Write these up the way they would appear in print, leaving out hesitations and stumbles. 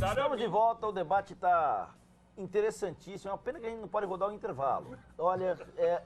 Estamos de volta, o debate está interessantíssimo. É uma pena que a gente não pode rodar o intervalo. Olha,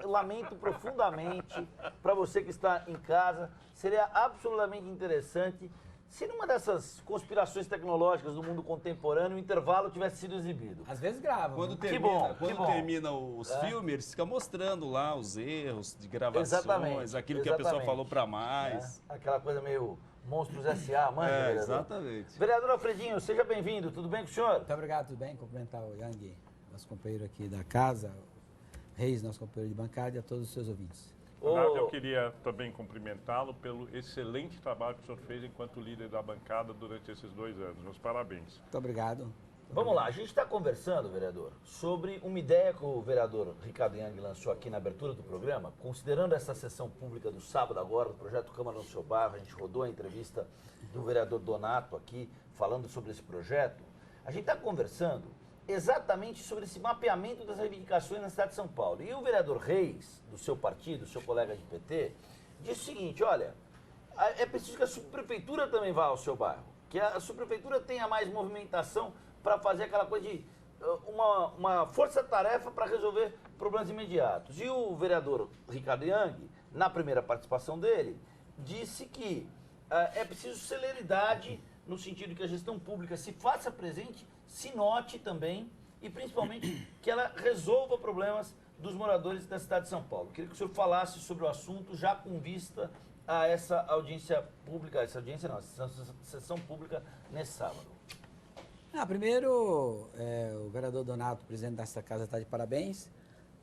lamento profundamente para você que está em casa. Seria absolutamente interessante se numa dessas conspirações tecnológicas do mundo contemporâneo o intervalo tivesse sido exibido. Às vezes gravam. Quando termina os filmes, eles ficam mostrando lá os erros de gravações, aquilo que a pessoa falou para mais. Aquela coisa meio Monstros S.A., manja, vereador? Exatamente. Vereador Alfredinho, seja bem-vindo. Tudo bem com o senhor? Muito obrigado, tudo bem? Cumprimentar o Yang, nosso companheiro aqui da casa, o Reis, nosso companheiro de bancada, e a todos os seus ouvintes. Eu queria também cumprimentá-lo pelo excelente trabalho que o senhor fez enquanto líder da bancada durante esses 2 anos. Meus parabéns. Muito obrigado. Vamos lá, a gente está conversando, vereador, sobre uma ideia que o vereador Ricardo Yang lançou aqui na abertura do programa, considerando essa sessão pública do sábado agora, do projeto Câmara no Seu Bairro. A gente rodou a entrevista do vereador Donato aqui, falando sobre esse projeto. A gente está conversando exatamente sobre esse mapeamento das reivindicações na cidade de São Paulo. E o vereador Reis, do seu partido, seu colega de PT, disse o seguinte: olha, é preciso que a subprefeitura também vá ao seu bairro, que a subprefeitura tenha mais movimentação para fazer aquela coisa de uma força-tarefa para resolver problemas imediatos. E o vereador Ricardo Yang, na primeira participação dele, disse que é preciso celeridade no sentido que a gestão pública se faça presente, se note também e principalmente que ela resolva problemas dos moradores da cidade de São Paulo. Queria que o senhor falasse sobre o assunto já com vista a essa audiência pública, essa sessão pública nesse sábado. Primeiro, o vereador Donato, presidente desta casa, está de parabéns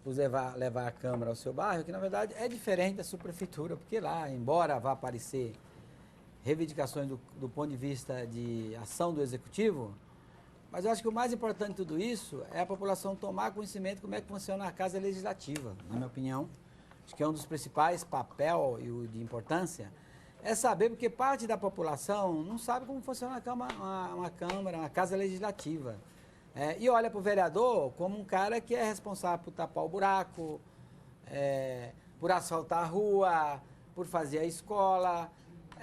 por levar a Câmara ao seu bairro, que na verdade é diferente da subprefeitura, porque lá, embora vá aparecer reivindicações do ponto de vista de ação do Executivo, mas eu acho que o mais importante de tudo isso é a população tomar conhecimento de como é que funciona a Casa Legislativa, na minha opinião. Acho que é um dos principais papéis e o de importância é saber, porque parte da população não sabe como funciona uma Câmara, uma Casa Legislativa. E olha para o vereador como um cara que é responsável por tapar o buraco, por asfaltar a rua, por fazer a escola.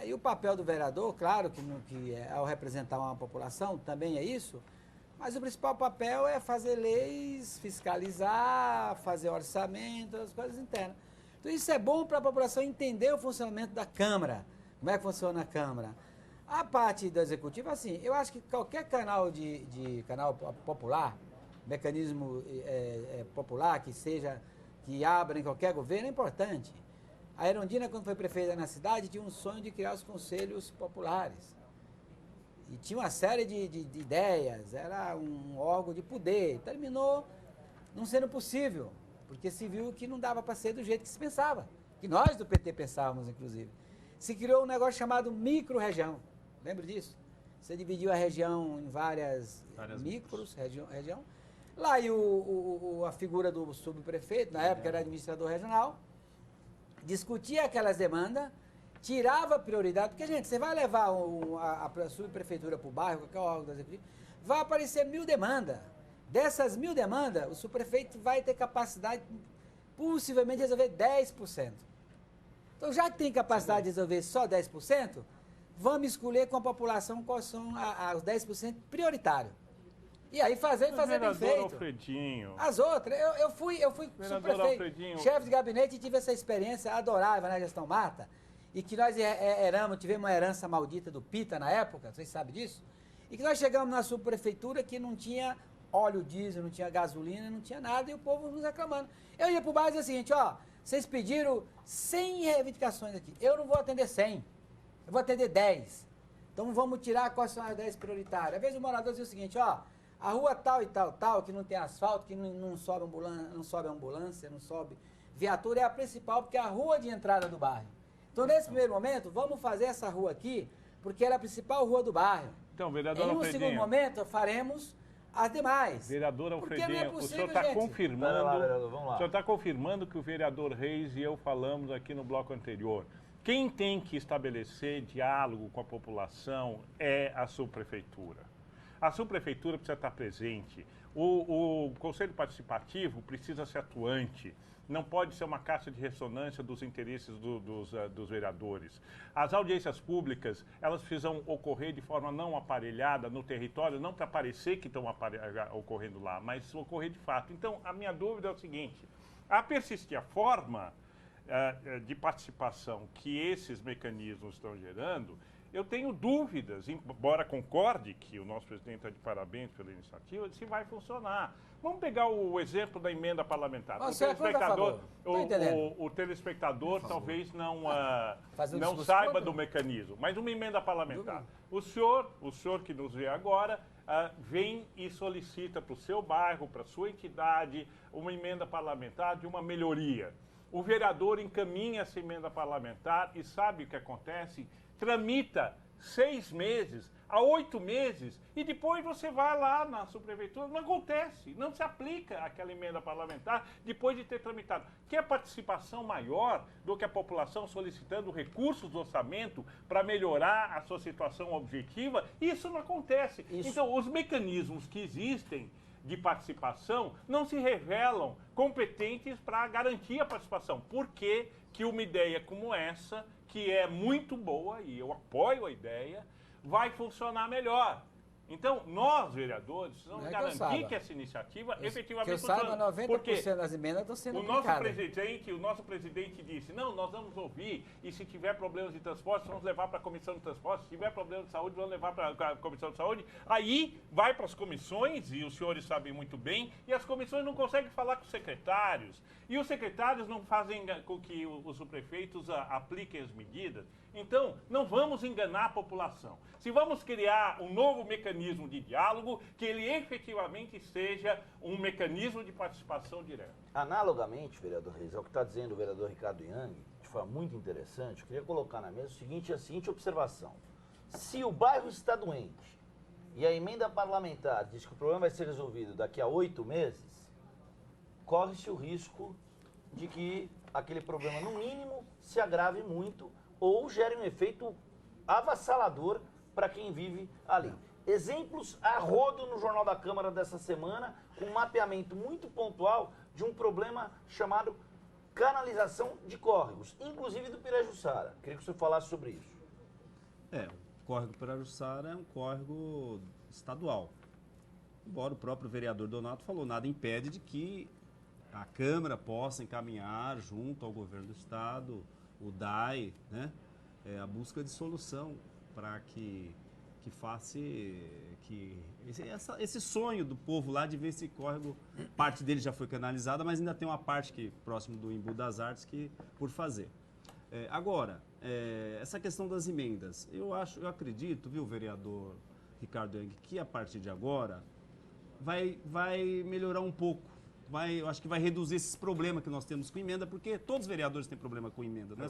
E o papel do vereador, claro que ao representar uma população também é isso, mas o principal papel é fazer leis, fiscalizar, fazer orçamento, as coisas internas. Então isso é bom para a população entender o funcionamento da Câmara, como é que funciona a Câmara. A parte do Executivo, assim, eu acho que qualquer canal canal popular, mecanismo popular que abra em qualquer governo é importante. A Erundina, quando foi prefeita na cidade, tinha um sonho de criar os conselhos populares. E tinha uma série de ideias, era um órgão de poder. Terminou não sendo possível, porque se viu que não dava para ser do jeito que se pensava, que nós do PT pensávamos, inclusive. Se criou um negócio chamado micro-região, lembra disso? Você dividiu a região em várias micros, região. Lá e a figura do subprefeito, na época era administrador regional, discutia aquelas demandas, tirava prioridade, porque, gente, você vai levar a subprefeitura para o bairro, qualquer órgão do executivo, vai aparecer 1000 demandas. Dessas 1000 demandas, o subprefeito vai ter capacidade, possivelmente, de resolver 10%. Então, já que tem capacidade de resolver só 10%, vamos escolher com a população quais são os 10% prioritários. E aí fazer bem feito. Alfredinho. As outras, eu fui subprefeito, chefe de gabinete, e tive essa experiência adorável na gestão Mata, e que nós tivemos uma herança maldita do Pita na época, vocês sabem disso, e que nós chegamos na subprefeitura que não tinha óleo diesel, não tinha gasolina, não tinha nada, e o povo nos reclamando. Eu ia para o bairro e dizia o seguinte: ó, vocês pediram 100 reivindicações aqui, eu não vou atender 100, eu vou atender 10. Então vamos tirar quais são as 10 prioritárias. Às vezes o morador dizia o seguinte: ó, a rua tal e tal, que não tem asfalto, que não sobe ambulância, não sobe viatura, é a principal, porque é a rua de entrada do bairro. Então, nesse primeiro momento, vamos fazer essa rua aqui, porque ela é a principal rua do bairro. Então, vereador Alfredinho, Alfredinho, segundo momento, faremos as demais. Vereador Alfredinho, possível, o senhor está confirmando. Lá, vereador, vamos lá. O senhor está confirmando que o vereador Reis e eu falamos aqui no bloco anterior. Quem tem que estabelecer diálogo com a população é a subprefeitura. A subprefeitura precisa estar presente. O Conselho Participativo precisa ser atuante. não pode ser uma caixa de ressonância dos interesses dos vereadores. As audiências públicas, elas precisam ocorrer de forma não aparelhada no território, não para parecer que estão ocorrendo lá, mas ocorrer de fato. Então, a minha dúvida é o seguinte, a persistir a forma de participação que esses mecanismos estão gerando, eu tenho dúvidas, embora concorde que o nosso presidente está de parabéns pela iniciativa, se vai funcionar. Vamos pegar o exemplo da emenda parlamentar. O telespectador talvez não saiba do mecanismo, mas uma emenda parlamentar. O senhor que nos vê agora, vem e solicita para o seu bairro, para a sua entidade, uma emenda parlamentar de uma melhoria. O vereador encaminha essa emenda parlamentar e sabe o que acontece? Tramita 6 meses a 8 meses e depois você vai lá na subprefeitura, não acontece, não se aplica aquela emenda parlamentar depois de ter tramitado. Quer participação maior do que a população solicitando recursos do orçamento para melhorar a sua situação objetiva? Isso não acontece. Então, os mecanismos que existem de participação não se revelam competentes para garantir a participação. Por que que uma ideia como essa, que é muito boa, e eu apoio a ideia, vai funcionar melhor? Então, nós, vereadores, precisamos garantir que essa iniciativa efetivamente funcione. Que eu saiba, 90% das emendas estão sendo aplicadas. O nosso presidente disse, não, nós vamos ouvir, e se tiver problemas de transporte, vamos levar para a Comissão de Transporte, se tiver problemas de saúde, vamos levar para a Comissão de Saúde. Aí, vai para as comissões, e os senhores sabem muito bem, e as comissões não conseguem falar com os secretários, e os secretários não fazem com que os prefeitos apliquem as medidas. Então, não vamos enganar a população. Se vamos criar um novo mecanismo de diálogo, que ele efetivamente seja um mecanismo de participação direta. Analogamente, vereador Reis, ao que está dizendo o vereador Ricardo Yang, de forma muito interessante, eu queria colocar na mesa a seguinte observação. Se o bairro está doente e a emenda parlamentar diz que o problema vai ser resolvido daqui a 8 meses, corre-se o risco de que aquele problema, no mínimo, se agrave muito ou gere um efeito avassalador para quem vive ali. Exemplos a rodo no Jornal da Câmara dessa semana, com um mapeamento muito pontual de um problema chamado canalização de córregos, inclusive do Pirajussara. Queria que o senhor falasse sobre isso. O córrego Pirajussara é um córrego estadual. Embora o próprio vereador Donato falou, nada impede de que a Câmara possa encaminhar junto ao governo do Estado, o DAI, né, a busca de solução para que faça esse sonho do povo lá de ver esse córrego, parte dele já foi canalizada, mas ainda tem uma parte que próximo do Embu das Artes que por fazer. Agora, essa questão das emendas, eu acredito, viu, vereador Ricardo Yang, que a partir de agora vai melhorar um pouco. Eu acho que vai reduzir esses problemas que nós temos com emenda, porque todos os vereadores têm problema com emenda, não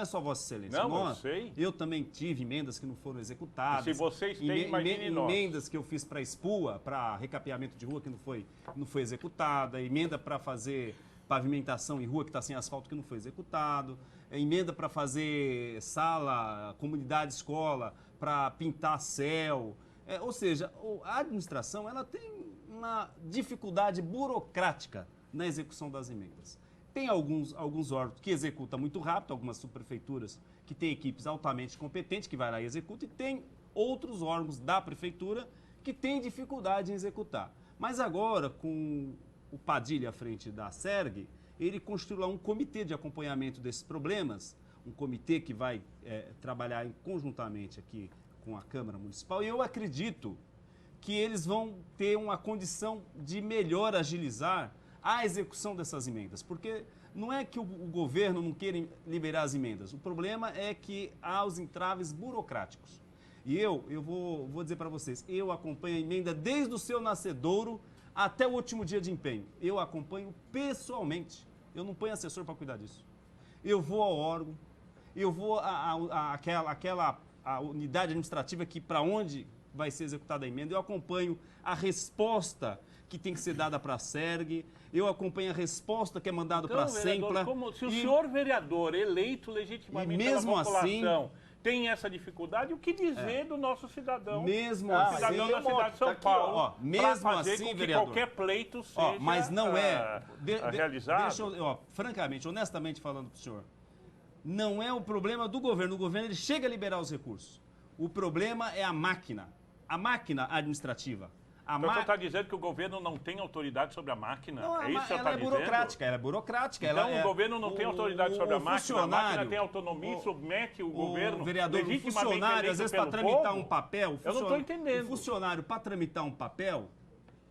é só Vossa Excelência. Não, eu sei. Eu também tive emendas que não foram executadas. E se vocês têm, imagine nós. Emendas que eu fiz para espua, para recapeamento de rua que não foi executada, emenda para fazer pavimentação em rua que está sem asfalto que não foi executado, emenda para fazer sala, comunidade, escola, para pintar céu. Ou seja, a administração ela tem uma dificuldade burocrática na execução das emendas. Tem alguns órgãos que executam muito rápido, algumas subprefeituras que têm equipes altamente competentes que vai lá e executa, e tem outros órgãos da prefeitura que têm dificuldade em executar. Mas agora, com o Padilha à frente da SERG, ele constituiu lá um comitê de acompanhamento desses problemas, um comitê que vai trabalhar conjuntamente aqui com a Câmara Municipal, e eu acredito que eles vão ter uma condição de melhor agilizar a execução dessas emendas, porque não é que o governo não queira liberar as emendas, o problema é que há os entraves burocráticos. E eu vou dizer para vocês, eu acompanho a emenda desde o seu nascedouro até o último dia de empenho. Eu acompanho pessoalmente, eu não ponho assessor para cuidar disso. Eu vou ao órgão, eu vou àquela unidade administrativa que para onde vai ser executada a emenda, eu acompanho a resposta que tem que ser dada para a SERG, eu acompanho a resposta que é mandada para a SEMPLA. Se o senhor vereador eleito legitimamente pela população tem essa dificuldade, o que dizer do nosso cidadão? Mesmo cidadão da cidade de São Paulo. Mesmo fazer assim, com que vereador, qualquer pleito seja mas não realizado. Deixa eu, francamente, honestamente falando para o senhor, não é o problema do governo. O governo ele chega a liberar os recursos. O problema é a máquina administrativa. Então você está dizendo que o governo não tem autoridade sobre a máquina? Não, é isso que você ela está é dizendo? burocrática, ela é burocrática. Então o governo não tem autoridade sobre a máquina, a máquina tem autonomia e submete o governo vereador, legitimamente o funcionário, às vezes, para tramitar um papel... Eu não estou entendendo. O funcionário, para tramitar um papel,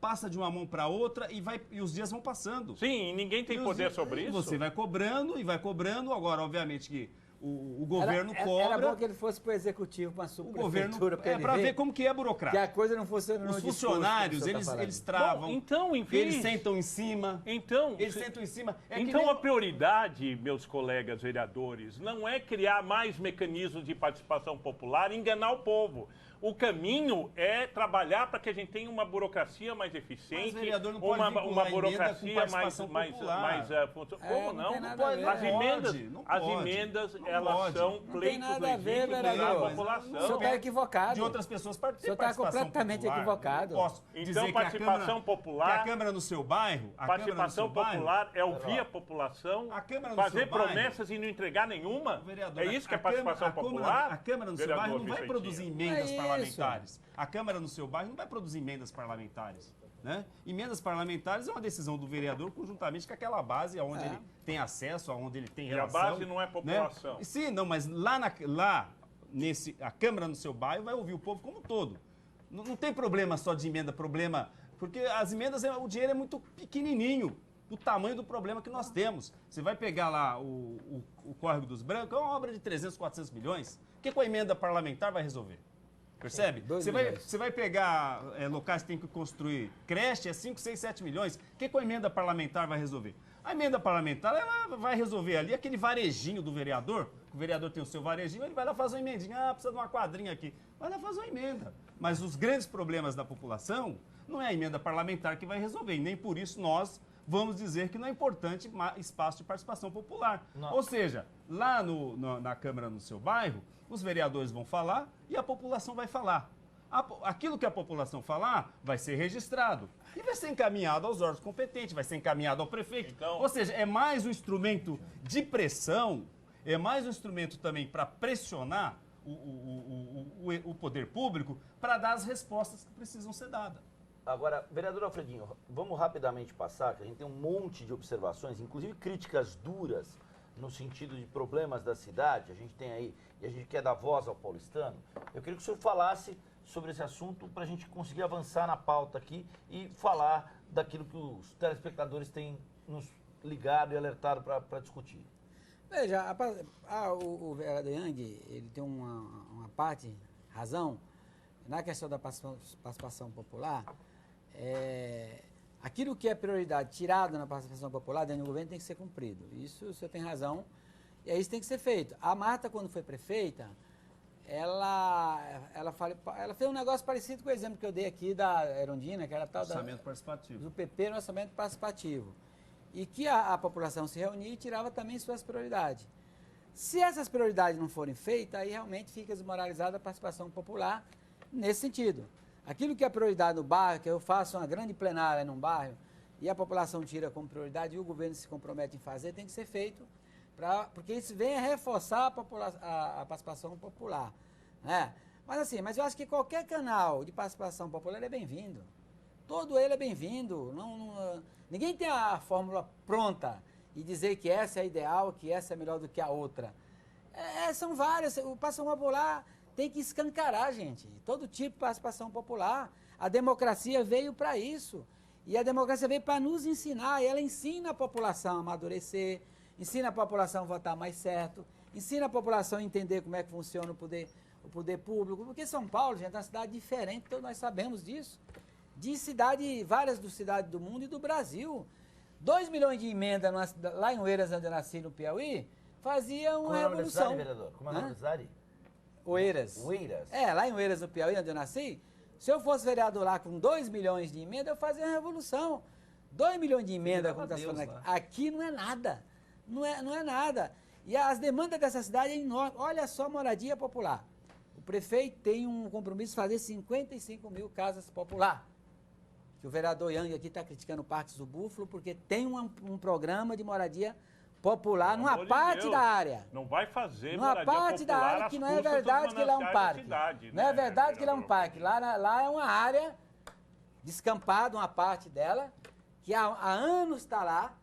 passa de uma mão para outra e os dias vão passando. Sim, e ninguém tem poder sobre isso. Você vai cobrando e vai cobrando. Agora, obviamente que o governo cobra... Era bom que ele fosse para o executivo, para a subprefeitura, para ver como que é burocrático. Que a coisa não fosse no Os funcionários, eles travam. Bom, então, em vez... Eles sentam em cima. Eles sentam em cima. Então a prioridade, meus colegas vereadores, não é criar mais mecanismos de participação popular e enganar o povo. O caminho é trabalhar para que a gente tenha uma burocracia mais eficiente, vereador, não pode uma burocracia mais Como não? Não pode. As emendas elas são pleitos legítimos da população. O senhor está equivocado. De outras pessoas participam. O senhor está completamente equivocado. Posso dizer então, participação popular. Que a Câmara no seu bairro. Participação popular é ouvir a população, fazer promessas e não entregar nenhuma? Vereador, é isso que é participação popular? A Câmara no seu bairro não vai produzir emendas parlamentares. A Câmara no seu bairro não vai produzir emendas parlamentares. Né? Emendas parlamentares é uma decisão do vereador conjuntamente com aquela base onde ele tem acesso, onde ele tem relação. E a base não é população. Né? Sim, não, mas a Câmara no seu bairro vai ouvir o povo como um todo. Não tem problema só de emenda, porque as emendas, o dinheiro é muito pequenininho do tamanho do problema que nós temos. Você vai pegar lá o Córrego dos Brancos, é uma obra de 300, 400 milhões. O que com a emenda parlamentar vai resolver? Percebe? Você vai pegar locais que tem que construir creche, é 5, 6, 7 milhões. O que com a emenda parlamentar vai resolver? A emenda parlamentar ela vai resolver ali aquele varejinho do vereador. O vereador tem o seu varejinho, ele vai lá fazer uma emendinha. Precisa de uma quadrinha aqui. Vai lá fazer uma emenda. Mas os grandes problemas da população não é a emenda parlamentar que vai resolver. E nem por isso nós vamos dizer que não é importante espaço de participação popular. Não. Ou seja, lá na Câmara no seu bairro, os vereadores vão falar e a população vai falar. Aquilo que a população falar vai ser registrado e vai ser encaminhado aos órgãos competentes, vai ser encaminhado ao prefeito. Então, ou seja, é mais um instrumento de pressão, é mais um instrumento também para pressionar o poder público para dar as respostas que precisam ser dadas. Agora, vereador Alfredinho, vamos rapidamente passar, que a gente tem um monte de observações, inclusive críticas duras no sentido de problemas da cidade. A gente tem aí, e a gente quer dar voz ao paulistano. Eu queria que o senhor falasse sobre esse assunto para a gente conseguir avançar na pauta aqui e falar daquilo que os telespectadores têm nos ligado e alertado para discutir. Veja, o vereador Yang, ele tem uma razão, na questão da participação popular. Aquilo que é prioridade tirado na participação popular dentro do governo tem que ser cumprido. Isso o senhor tem razão. E isso tem que ser feito. A Marta, quando foi prefeita, ela fez um negócio parecido com o exemplo que eu dei aqui da Erundina, que era tal orçamento participativo. Do PP no orçamento participativo. E que a população se reunia e tirava também suas prioridades. Se essas prioridades não forem feitas, aí realmente fica desmoralizada a participação popular nesse sentido. Aquilo que é prioridade no bairro, que eu faço uma grande plenária num bairro e a população tira como prioridade e o governo se compromete em fazer, tem que ser feito, porque isso vem a reforçar a participação popular. Né? Mas eu acho que qualquer canal de participação popular é bem-vindo. Todo ele é bem-vindo. Ninguém tem a fórmula pronta e dizer que essa é a ideal, que essa é melhor do que a outra. São várias. O participação popular tem que escancarar, gente. Todo tipo de participação popular. A democracia veio para isso. E a democracia veio para nos ensinar. E ela ensina a população a amadurecer, ensina a população a votar mais certo, ensina a população a entender como é que funciona o poder público. Porque São Paulo, gente, é uma cidade diferente, todos nós sabemos disso. Várias cidades do mundo e do Brasil. 2 milhões de emendas lá em Oeiras, onde eu nasci, no Piauí, fazia uma revolução. Como é vereador? Como é a nome da cidade? Oeiras. Lá em Oeiras, no Piauí, onde eu nasci, se eu fosse vereador lá com 2 milhões de emendas, eu fazia uma revolução. 2 milhões de emendas, como está falando aqui. Aqui não é nada. Não é nada. E as demandas dessa cidade é enorme. Olha só a moradia popular. O prefeito tem um compromisso de fazer 55 mil casas popular. Que o vereador Yang aqui está criticando Parques do Búfalo, porque tem um programa de moradia popular numa parte da área. Não vai fazer numa parte da área que não é verdade que ele é um parque. Não é verdade que ele é um parque. Lá é uma área descampada, uma parte dela, que há anos está lá,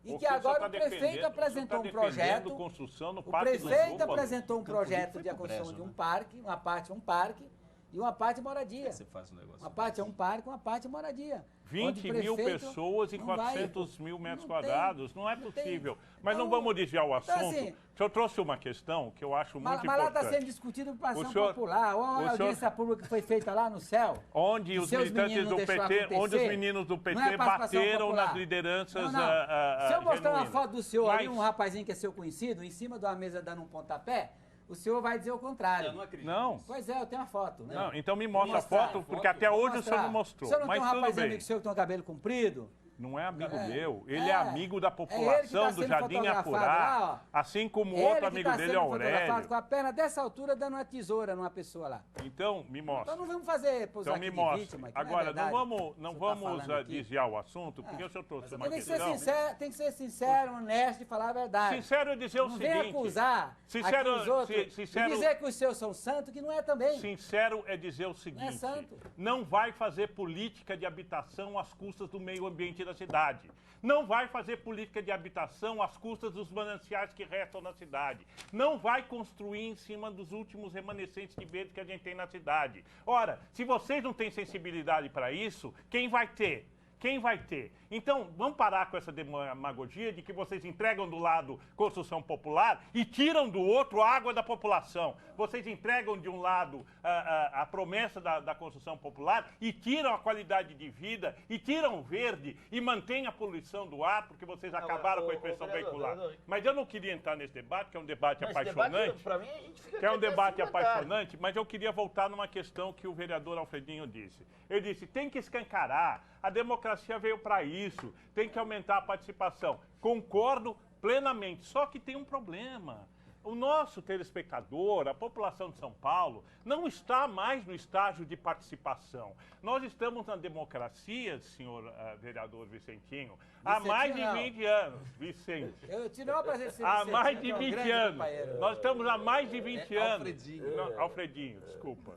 e que agora o prefeito apresentou um projeto. O prefeito apresentou um projeto de construção de um parque, uma parte é um parque e uma parte é moradia. Você faz um negócio uma parte é um parque, uma parte é moradia. 20 mil pessoas em 400 mil metros quadrados, não é possível. Mas não vamos desviar o assunto. Então, assim, o senhor trouxe uma questão que eu acho muito importante. Mas lá está sendo discutido por ação popular. Olha a audiência pública que foi feita lá no céu. Onde os militantes do PT, onde os meninos do PT bateram nas lideranças Se eu mostrar uma foto do senhor ali, um rapazinho que é seu conhecido, em cima de uma mesa dando um pontapé, o senhor vai dizer o contrário. Eu não acredito. Não. Pois é, eu tenho uma foto. Né? Não, então me mostra a foto, porque até hoje o senhor não mostrou. O senhor não mas tem um tudo rapazinho bem. amigo seu que tem um cabelo comprido? Não é amigo meu, ele é amigo da população do Jardim lá, Apurá, assim como o outro amigo dele é Aurélio. Com a perna dessa altura dando uma tesoura numa pessoa lá. Então, me mostra. Então não vamos fazer então me mostra. Agora, não vamos desviar o assunto, porque o senhor trouxe uma questão. Tem que ser sincero, honesto e falar a verdade. Sincero é dizer o seguinte. Não vem acusar os outros e dizer que os seus são santos, que não é também. Sincero é dizer o seguinte. Não é santo. Não vai fazer política de habitação às custas do meio ambiente da cidade. Não vai fazer política de habitação às custas dos mananciais que restam na cidade. Não vai construir em cima dos últimos remanescentes de verde que a gente tem na cidade. Ora, se vocês não têm sensibilidade para isso, quem vai ter? Quem vai ter? Então, vamos parar com essa demagogia de que vocês entregam do lado construção popular e tiram do outro a água da população. Vocês entregam de um lado a promessa da construção popular e tiram a qualidade de vida, e tiram o verde e mantêm a poluição do ar, porque vocês acabaram com a expressão veicular. Mas eu não queria entrar nesse debate, que é um debate apaixonante. Para mim, a gente fica que é um debate apaixonante, mas eu queria voltar numa questão que o vereador Alfredinho disse. Ele disse, tem que escancarar, a democracia veio para isso, tem que aumentar a participação. Concordo plenamente, só que tem um problema. O nosso telespectador, a população de São Paulo, não está mais no estágio de participação. Nós estamos na democracia, senhor vereador Vicentinho, há mais de 20 anos. Vicente. Eu te dou uma presença. Há mais de 20 anos. Nós estamos há mais de 20 anos. Alfredinho. Não, Alfredinho, desculpa.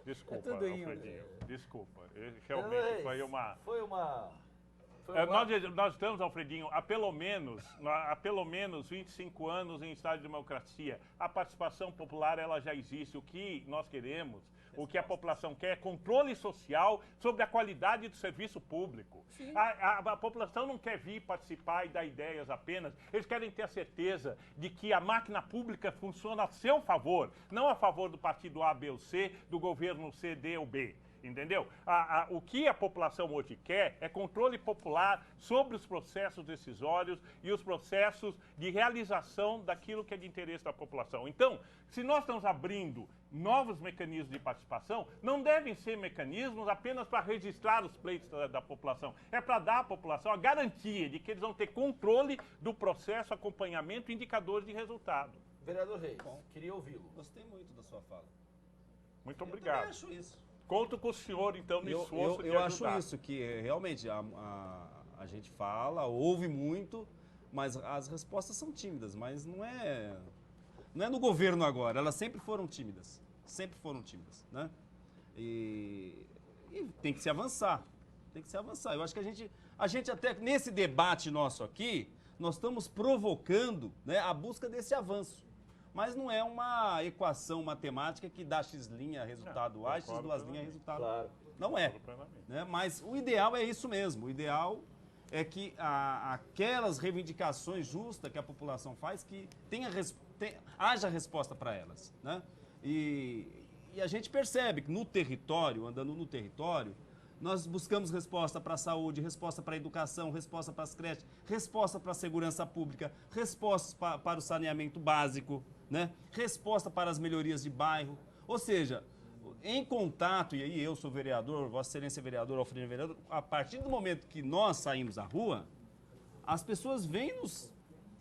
Desculpa, Alfredinho. Desculpa. Realmente foi uma... Nós estamos, Alfredinho, há pelo menos 25 anos em estado de democracia. A participação popular ela já existe. O que nós queremos, o que a população quer é controle social sobre a qualidade do serviço público. A população não quer vir participar e dar ideias apenas. Eles querem ter a certeza de que a máquina pública funciona a seu favor, não a favor do partido A, B ou C, do governo C, D ou B. Entendeu? O que a população hoje quer é controle popular sobre os processos decisórios e os processos de realização daquilo que é de interesse da população. Então, se nós estamos abrindo novos mecanismos de participação, não devem ser mecanismos apenas para registrar os pleitos da população. É para dar à população a garantia de que eles vão ter controle do processo, acompanhamento e indicadores de resultado. Vereador Reis, queria ouvi-lo. Gostei muito da sua fala. Muito obrigado. Eu acho isso. Conto com o senhor, então, no esforço de ajudar. Eu acho isso, que realmente a gente fala, ouve muito, mas as respostas são tímidas, mas não é no governo agora, elas sempre foram tímidas, né? E tem que se avançar, Eu acho que a gente até nesse debate nosso aqui, nós estamos provocando, né, a busca desse avanço. Mas não é uma equação matemática que dá x' resultado A, x2' resultado. Claro. Não é. Né? Mas o ideal é isso mesmo. O ideal é que aquelas reivindicações justas que a população faz, que haja resposta para elas. Né? E a gente percebe que no território, andando no território, nós buscamos resposta para a saúde, resposta para a educação, resposta para as creches, resposta para a segurança pública, resposta para o saneamento básico, né? Resposta para as melhorias de bairro. Ou seja, em contato, e aí eu sou vereador, Vossa Excelência é vereador, Alfredinho é vereador, a partir do momento que nós saímos à rua, as pessoas vêm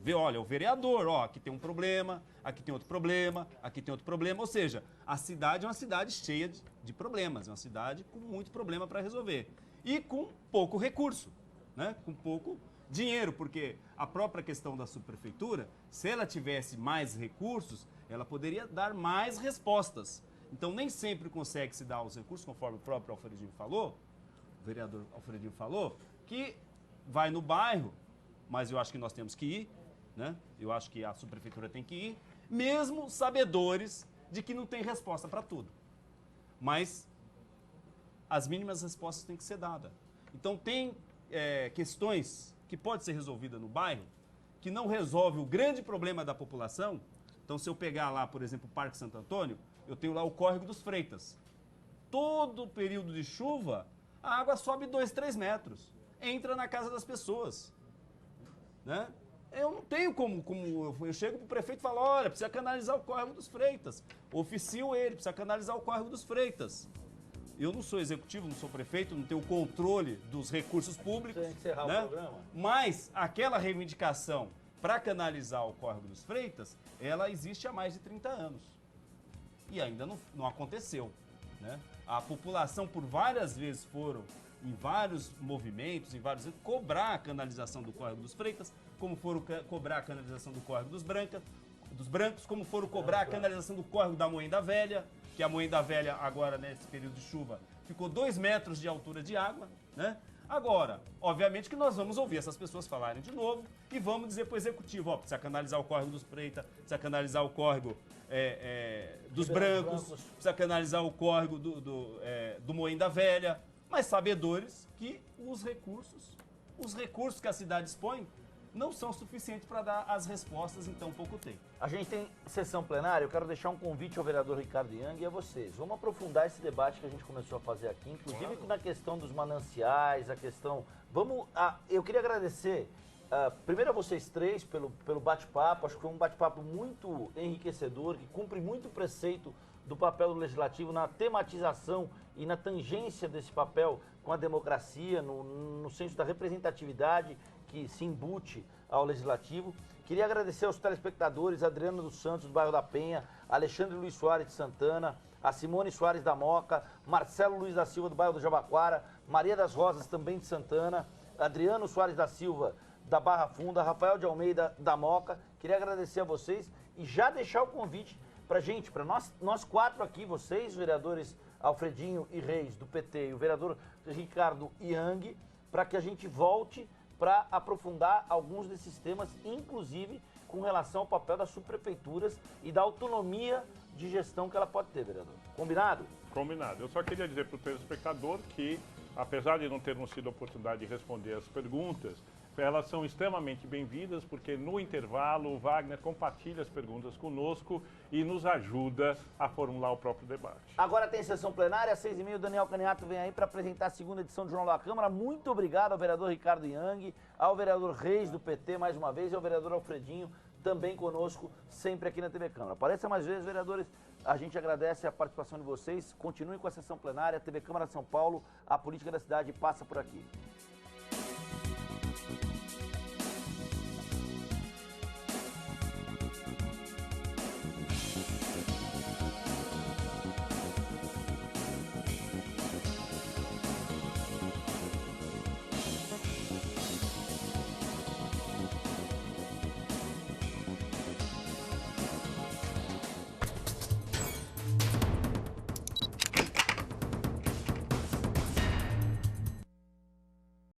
Vê, olha, o vereador, ó, aqui tem um problema, aqui tem outro problema, aqui tem outro problema. Ou seja, a cidade é uma cidade cheia de problemas, é uma cidade com muito problema para resolver. E com pouco recurso, né? Com pouco dinheiro, porque a própria questão da subprefeitura, se ela tivesse mais recursos, ela poderia dar mais respostas. Então, nem sempre consegue se dar os recursos, conforme o próprio Alfredinho falou, o vereador Alfredinho falou, que vai no bairro, mas eu acho que nós temos que ir, né? Eu acho que a subprefeitura tem que ir, mesmo sabedores de que não tem resposta para tudo. Mas as mínimas respostas têm que ser dadas. Então, tem questões que podem ser resolvidas no bairro, que não resolve o grande problema da população. Então, se eu pegar lá, por exemplo, o Parque Santo Antônio, eu tenho lá o Córrego dos Freitas. Todo período de chuva, a água sobe 2, 3 metros. Entra na casa das pessoas. Né? Eu não tenho como eu chego para o prefeito e falo, olha, precisa canalizar o Córrego dos Freitas. Oficio ele, precisa canalizar o Córrego dos Freitas. Eu não sou executivo, não sou prefeito, não tenho o controle dos recursos públicos. Tem que encerrar, né? o programa. Mas aquela reivindicação para canalizar o Córrego dos Freitas, ela existe há mais de 30 anos. E ainda não aconteceu. Né? A população, por várias vezes, foram em vários movimentos, cobrar a canalização do Córrego dos Freitas, como foram cobrar a canalização do Córrego dos Brancos, como foram cobrar a canalização do Córrego da Moenda Velha, que a Moenda Velha, agora, nesse período de chuva, ficou 2 metros de altura de água, né? Agora, obviamente que nós vamos ouvir essas pessoas falarem de novo e vamos dizer para o executivo, ó, precisa canalizar o Córrego dos Freitas, precisa canalizar o Córrego dos Brancos, precisa canalizar o Córrego do Moenda Velha, mas sabedores que os recursos que a cidade dispõe não são suficientes para dar as respostas em tão pouco tempo. A gente tem sessão plenária, eu quero deixar um convite ao vereador Ricardo Yang e a vocês. Vamos aprofundar esse debate que a gente começou a fazer aqui, inclusive na questão dos mananciais, a questão... eu queria agradecer, primeiro a vocês três pelo bate-papo, acho que foi um bate-papo muito enriquecedor, que cumpre muito o preceito do papel do legislativo na tematização e na tangência desse papel com a democracia, no senso da representatividade que se embute ao legislativo. Queria agradecer aos telespectadores, Adriano dos Santos, do bairro da Penha, Alexandre Luiz Soares de Santana, a Simone Soares da Moca, Marcelo Luiz da Silva, do bairro do Jabaquara, Maria das Rosas, também de Santana, Adriano Soares da Silva, da Barra Funda, Rafael de Almeida, da Moca. Queria agradecer a vocês e já deixar o convite para gente, para nós 4 aqui, vocês, vereadores Alfredinho e Reis, do PT, e o vereador Ricardo Yang, para que a gente volte para aprofundar alguns desses temas, inclusive com relação ao papel das subprefeituras e da autonomia de gestão que ela pode ter, vereador. Combinado? Combinado. Eu só queria dizer para o telespectador que, apesar de não termos tido a oportunidade de responder as perguntas, elas são extremamente bem-vindas, porque no intervalo o Wagner compartilha as perguntas conosco e nos ajuda a formular o próprio debate. Agora tem sessão plenária, às 6h30, o Daniel Caniato vem aí para apresentar a segunda edição do Jornal da Câmara. Muito obrigado ao vereador Ricardo Yang, ao vereador Reis do PT mais uma vez e ao vereador Alfredinho também conosco, sempre aqui na TV Câmara. Apareça mais vezes, vereadores, a gente agradece a participação de vocês. Continuem com a sessão plenária, TV Câmara São Paulo, a política da cidade passa por aqui.